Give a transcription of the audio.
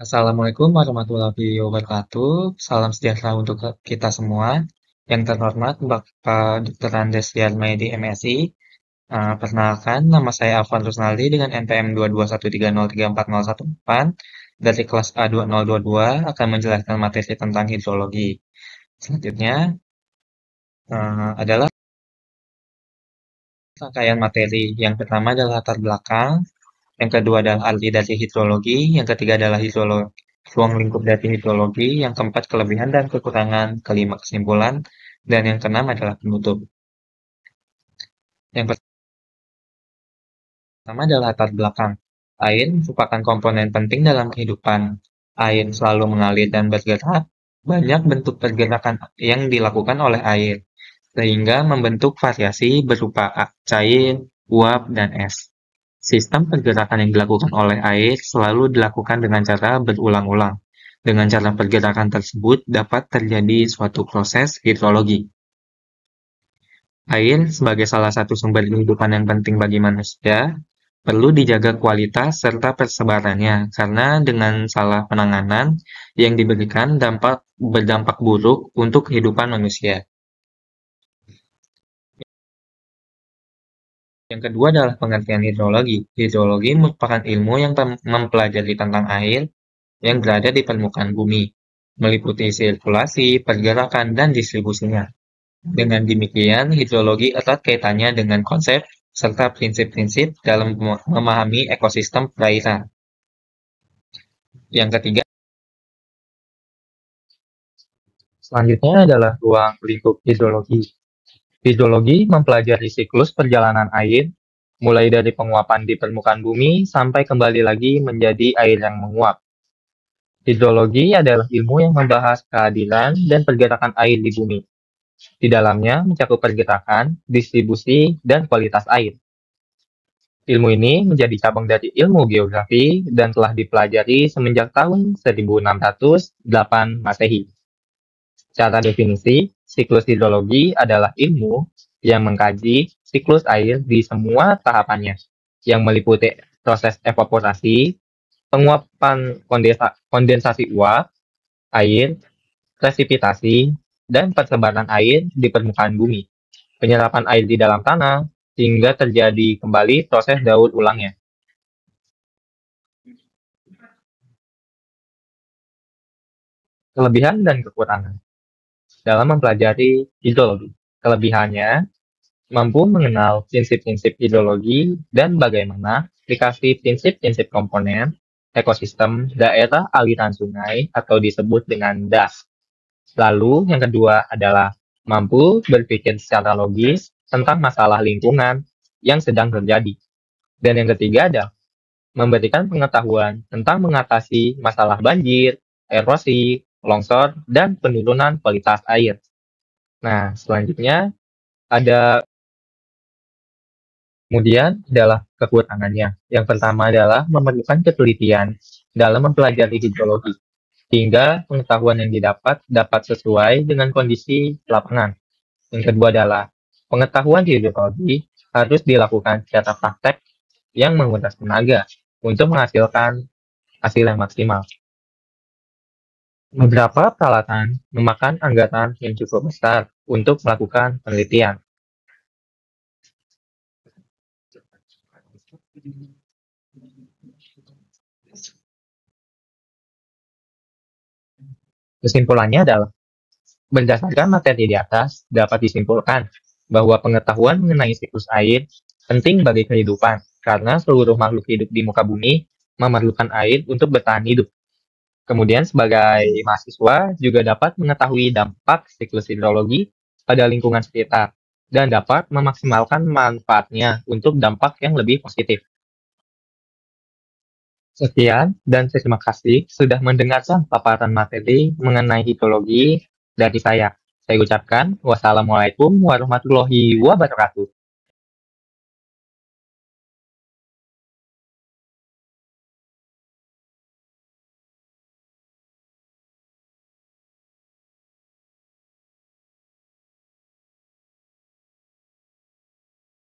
Assalamualaikum warahmatullahi wabarakatuh. Salam sejahtera untuk kita semua. Yang terhormat Bapak Dr. Andes Yarmaedi MSI. Perkenalkan, nama saya Afwan Rusnaldi dengan NPM 221303401 dari kelas A2022 akan menjelaskan materi tentang hidrologi. Selanjutnya adalah rangkaian materi. Yang pertama adalah latar belakang, yang kedua adalah arti dari hidrologi, yang ketiga adalah hidrologi, ruang lingkup dari hidrologi, yang keempat kelebihan dan kekurangan, kelima kesimpulan, dan yang keenam adalah penutup. Yang pertama adalah latar belakang. Air merupakan komponen penting dalam kehidupan. Air selalu mengalir dan bergerak. Banyak bentuk pergerakan yang dilakukan oleh air, sehingga membentuk variasi berupa cair, uap, dan es. Sistem pergerakan yang dilakukan oleh air selalu dilakukan dengan cara berulang-ulang. Dengan cara pergerakan tersebut dapat terjadi suatu proses hidrologi. Air sebagai salah satu sumber kehidupan yang penting bagi manusia, perlu dijaga kualitas serta persebarannya, karena dengan salah penanganan yang diberikan berdampak buruk untuk kehidupan manusia. Yang kedua adalah pengertian hidrologi. Hidrologi merupakan ilmu yang mempelajari tentang air yang berada di permukaan bumi, meliputi sirkulasi, pergerakan, dan distribusinya. Dengan demikian, hidrologi erat kaitannya dengan konsep serta prinsip-prinsip dalam memahami ekosistem perairan. Yang ketiga, selanjutnya adalah ruang lingkup hidrologi. Hidrologi mempelajari siklus perjalanan air, mulai dari penguapan di permukaan bumi sampai kembali lagi menjadi air yang menguap. Hidrologi adalah ilmu yang membahas keadilan dan pergerakan air di bumi. Di dalamnya mencakup pergerakan, distribusi, dan kualitas air. Ilmu ini menjadi cabang dari ilmu geografi dan telah dipelajari semenjak tahun 1608 Masehi. Secara definisi, siklus hidrologi adalah ilmu yang mengkaji siklus air di semua tahapannya, yang meliputi proses evaporasi, penguapan kondensasi uap, air, presipitasi, dan persebaran air di permukaan bumi, penyerapan air di dalam tanah, hingga terjadi kembali proses daur ulangnya. Kelebihan dan kekurangan dalam mempelajari hidrologi. Kelebihannya, mampu mengenal prinsip-prinsip hidrologi dan bagaimana aplikasi prinsip-prinsip komponen ekosistem daerah aliran sungai atau disebut dengan DAS. Lalu yang kedua adalah mampu berpikir secara logis tentang masalah lingkungan yang sedang terjadi. Dan yang ketiga adalah memberikan pengetahuan tentang mengatasi masalah banjir, erosi, longsor, dan penurunan kualitas air. Nah, selanjutnya ada kemudian adalah kekurangannya. Yang pertama adalah memerlukan ketelitian dalam mempelajari hidrologi, hingga pengetahuan yang didapat dapat sesuai dengan kondisi lapangan. Yang kedua adalah pengetahuan hidrologi harus dilakukan secara praktek yang menguras tenaga untuk menghasilkan hasil yang maksimal. Beberapa peralatan memakan anggaran yang cukup besar untuk melakukan penelitian. Kesimpulannya adalah, berdasarkan materi di atas, dapat disimpulkan bahwa pengetahuan mengenai siklus air penting bagi kehidupan, karena seluruh makhluk hidup di muka bumi memerlukan air untuk bertahan hidup. Kemudian sebagai mahasiswa juga dapat mengetahui dampak siklus hidrologi pada lingkungan sekitar, dan dapat memaksimalkan manfaatnya untuk dampak yang lebih positif. Sekian, dan terima kasih sudah mendengarkan paparan materi mengenai hidrologi dari saya. Saya ucapkan wassalamualaikum warahmatullahi wabarakatuh.